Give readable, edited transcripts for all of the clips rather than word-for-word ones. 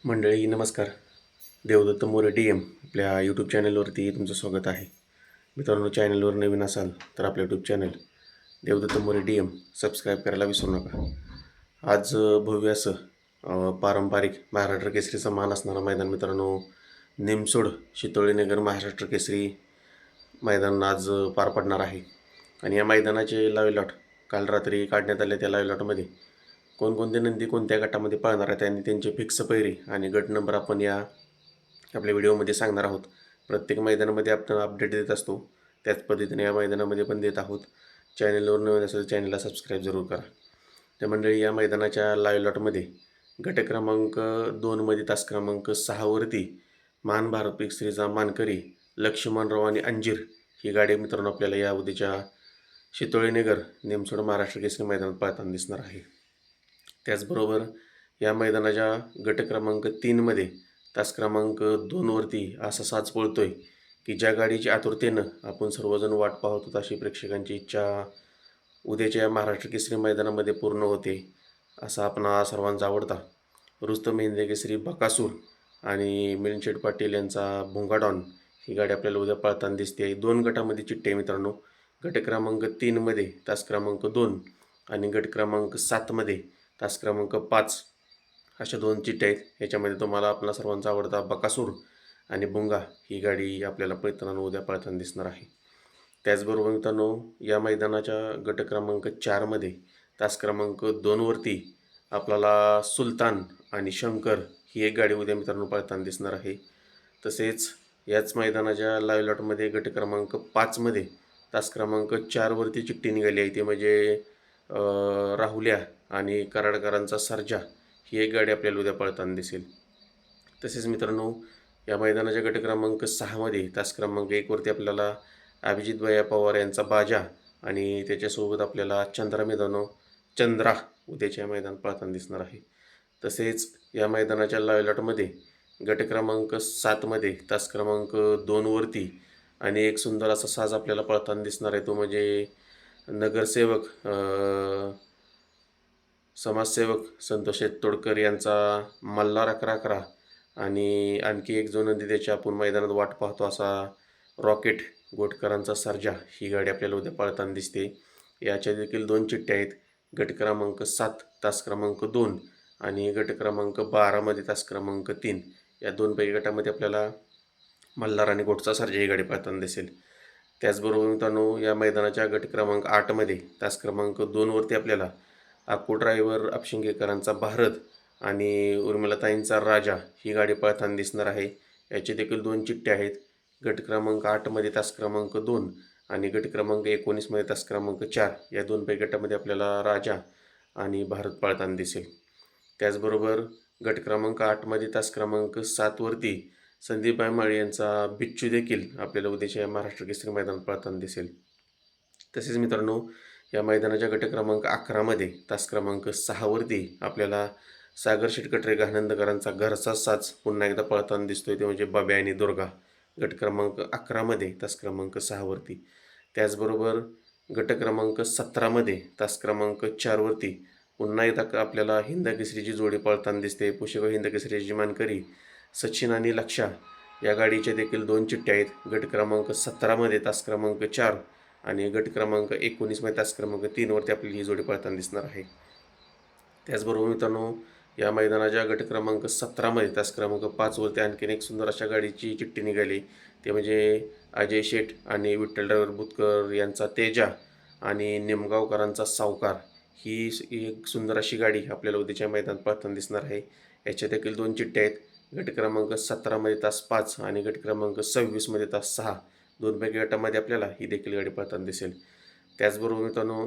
मंडळी नमस्कार. Devdatt More D M आपल्या यूट्यूब चॅनलवरती तुमचं स्वागत आहे. मित्रांनो, चॅनलवर नवीन असाल तर आपलं YouTube channel Devdatta More D M subscribe करायला विसरू नका. आज भव्य असं पारंपरिक महाराष्ट्र केसरीचा मान असणारं मैदान मित्रांनो, निमसोड शितोळीनगर महाराष्ट्र केसरी मैदान आज पार पडणार आहे. आणि या मैदानाचे लाईव्ह लॉट काल रात्री काढण्यात आले. त्या लाईव्ह लॉटमध्ये कोणकोणते नंदी कोणत्या गटामध्ये पळणार आहेत आणि त्यांचे फिक्स पैरे आणि गट नंबर आपण या आपल्या व्हिडिओमध्ये सांगणार आहोत. प्रत्येक मैदानामध्ये आपण अपडेट देत असतो, त्याच पद्धतीने या मैदानामध्ये पण देत आहोत. चॅनलवर नवीन असेल चॅनलला सबस्क्राईब जरूर करा. त्या मंडळी, या मैदानाच्या लाईव्ह लॉटमध्ये गट क्रमांक 2मध्ये तास क्रमांक 6वरती महान भारत केसरीचा मानकरी लक्ष्मणराव आणि अंजीर ही गाडी मित्रांनो आपल्याला या उद्याच्या शितोळीनगर निमसोड महाराष्ट्र केसरी मैदानात पळताना दिसणार आहे. त्याचबरोबर या मैदानाच्या गट क्रमांक 3मध्ये तास क्रमांक 2वरती असा साज पळतोय की ज्या गाडीची आतुरतेनं आपण सर्वजण वाट पाहत होतो, अशी प्रेक्षकांची इच्छा उद्याच्या या महाराष्ट्र केसरी मैदानामध्ये पूर्ण होते. असा आपणा सर्वांचा आवडता रुस्तम हिंद केसरी बकासूर आणि मिलिंद शेठ पाटील यांचा भुंगाडॉन ही गाडी आपल्याला उद्या पळताना दिसते. 2 गटामध्ये चिठ्ठी आहे मित्रांनो. गट क्रमांक 3मध्ये तास क्रमांक 2 आणि गट क्रमांक 7मध्ये तास क्रमांक 5 अशा 2 चिठ्ठ्या आहेत. याच्यामध्ये तुम्हाला आपला सर्वांचा आवडता बकासूर आणि भुंगा ही गाडी आपल्याला पळताना उद्या पळताना दिसणार आहे. त्याचबरोबर मित्रांनो, या मैदानाच्या गट क्रमांक 4मध्ये तास क्रमांक 2वरती आपल्याला सुलतान आणि शंकर ही एक गाडी उद्या मित्रांनो पळताना दिसणार आहे. तसेच याच मैदानाच्या लाईव्ह लॉटमध्ये गट क्रमांक 5मध्ये तास क्रमांक 4वरती चिठ्ठी निघाली आहे. ती म्हणजे राहुल्या आणि कराडकरांचा सर्जा ही एक गाडी आपल्याला उद्या पळताना दिसेल. तसेच मित्रांनो, या मैदानाच्या गट क्रमांक 6मध्ये तास क्रमांक 1वरती आपल्याला अभिजित भैया पवार यांचा बाजा आणि त्याच्यासोबत आपल्याला चंद्रा उद्याच्या मैदान पळताना दिसणार आहे. तसेच या मैदानाच्या लाईव्ह लॉटमध्ये गट क्रमांक 7मध्ये तास क्रमांक 2वरती आणि एक सुंदर असा साज आपल्याला पळताना दिसणार आहे. तो म्हणजे नगरसेवक समाजसेवक संतोष तोडकर यांचा मल्हार 11-11 आणि आणखी एक जो नंदी त्याची आपण मैदानात वाट पाहतो असा रॉकेट गोटकरांचा सर्जा ही गाडी आपल्याला उद्या पळताना दिसते. याच्या देखील 2 चिठ्ठ्या आहेत. गट क्रमांक 7 तास क्रमांक 2 आणि गट क्रमांक 12मध्ये तास क्रमांक 3 या 2 पैकी गटामध्ये आपल्याला मल्हार आणि गोटचा सर्जा ही गाडी पळताना दिसेल. त्याचबरोबर मित्रांनो, या मैदानाच्या गट क्रमांक 8मध्ये तास क्रमांक 2वरती आपल्याला अक्को ड्रायव्हर अपशिंगेकरांचा भारत आणि उर्मिलाताईंचा राजा ही गाडी पळताना दिसणार आहे. याचे देखील 2 चिठ्ठ्या आहेत. गट क्रमांक 8मध्ये तास क्रमांक 2 आणि गट क्रमांक 19मध्ये तास क्रमांक 4 या 2 पैकी गटामध्ये आपल्याला राजा आणि भारत पळताना दिसेल. त्याचबरोबर गट क्रमांक 8मध्ये तास क्रमांक 7वरती संदीप माळी यांचा बिच्छू देखील आपल्याला उद्याच्या महाराष्ट्र केसरी मैदानात पळताना दिसेल. तसेच मित्रांनो, या मैदानाच्या गट क्रमांक 11मध्ये तास क्रमांक 6वरती आपल्याला सागर शेटकटरे आनंदकरांचा घरचा साज पुन्हा एकदा पळताना दिसतोय, ते म्हणजे बाब्या आणि दुर्गा गट क्रमांक 11मध्ये तास क्रमांक 6वरती. त्याचबरोबर गट क्रमांक 17मध्ये तास क्रमांक 4वरती पुन्हा एकदा आपल्याला हिंद केसरीची जोडी पळताना दिसते. पुशेगाव हिंद केसरीची मानकरी सचिन आणि लक्षा या गाडीच्या देखील 2 चिठ्ठ्या आहेत. गट क्रमांक 17मध्ये तास क्रमांक 4 आणि गट क्रमांक 19मध्ये तास क्रमांक 3वरती आपली ही जोडी पळताना दिसणार आहे. त्याचबरोबर मित्रांनो, या मैदानाच्या गट क्रमांक 17मध्ये तास क्रमांक 5वरती आणखीन एक सुंदर अशा गाडीची चिठ्ठी निघाली. ते म्हणजे अजय शेठ आणि विठ्ठल ड्रायव्हर बुतकर यांचा तेजा आणि निमगावकरांचा सावकार ही एक सुंदर अशी गाडी आपल्याला उद्याच्या मैदानात पळताना दिसणार आहे. याच्या देखील 2 चिठ्ठ्या आहेत. गट क्रमांक 17मध्ये तास 5 आणि गट क्रमांक 26मध्ये तास 6 2 पैकी गटामध्ये आपल्याला ही देखील गाडी पळताना दिसेल. त्याचबरोबर मित्रांनो,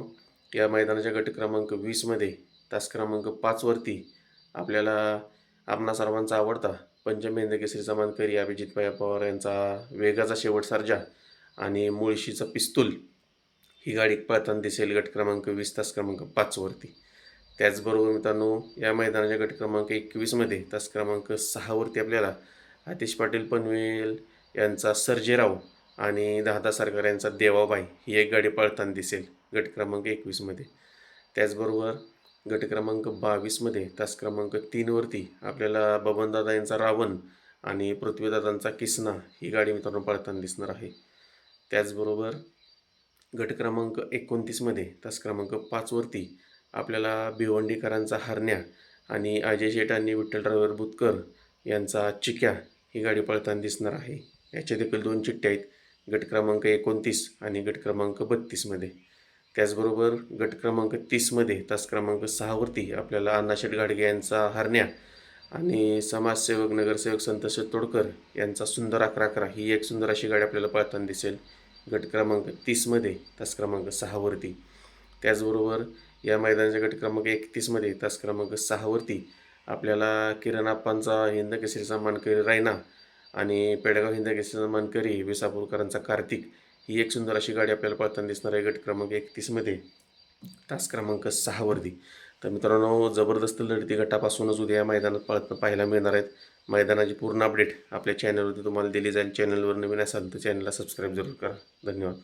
या मैदानाच्या गट क्रमांक 20मध्ये तास क्रमांक 5वरती आपल्याला आपणा सर्वांचा आवडता पंचम हिंद केसरीचा मानकरी अभिजित पवार यांचा वेगाचा शेवट सर्जा आणि मुळशीचा पिस्तूल ही गाडी पळताना दिसेल गट क्रमांक 20 तास क्रमांक 5वरती. त्याचबरोबर मित्रांनो, या मैदानाच्या गट क्रमांक 21मध्ये तास क्रमांक 6वरती आपल्याला आतिश पाटील पनवेल यांचा सर्जेराव आणि दादा सरकार यांचा देवाबाई ही एक गाडी पळताना दिसेल गट क्रमांक 21मध्ये. त्याचबरोबर गट क्रमांक 22मध्ये तास क्रमांक 3वरती आपल्याला बबनदादा यांचा रावण आणि पृथ्वीदादांचा किसना ही गाडी मित्रांनो पळताना दिसणार आहे. त्याचबरोबर गट क्रमांक 29मध्ये तास क्रमांक 5वरती आपल्याला भिवंडीकरांचा हरण्या आणि अजय शेट आणि विठ्ठल ड्रायव्हर बुतकर यांचा चिक्या ही गाडी पळताना दिसणार आहे. याच्या देखील 2 चिठ्ठ्या आहेत, गट क्रमांक 29 आणि गट क्रमांक 32मध्ये. त्याचबरोबर गट क्रमांक 30मध्ये तास क्रमांक 6वरती आपल्याला अण्णाशेठ गाडगे यांचा हरण्या आणि समाजसेवक नगरसेवक संतोष तोडकर यांचा सुंदर 11-11 ही एक सुंदर अशी गाडी आपल्याला पळताना दिसेल गट क्रमांक 30मध्ये तास क्रमांक 6वरती. त्याचबरोबर या मैदानाच्या गट क्रमांक 31मध्ये तास क्रमांक 6वरती आपल्याला किरण आप्पांचा हिंद केसरीचा मानकरी रायना आणि पेडगाव हिंद केसरीचा मानकरी विसापूरकरांचा कार्तिक ही एक सुंदर अशी गाडी आपल्याला पळताना दिसणार आहे गट क्रमांक 31मध्ये तास क्रमांक 6वरती. तर मित्रांनो, जबरदस्त लढती गटापासूनच उद्या या मैदानात पाहायला मिळणार आहेत. मैदानाची पूर्ण अपडेट आपल्या चॅनलवरती तुम्हाला दिली जाईल. चॅनलवर नवीन असाल तर चॅनलला सबस्क्राईब जरूर करा. धन्यवाद.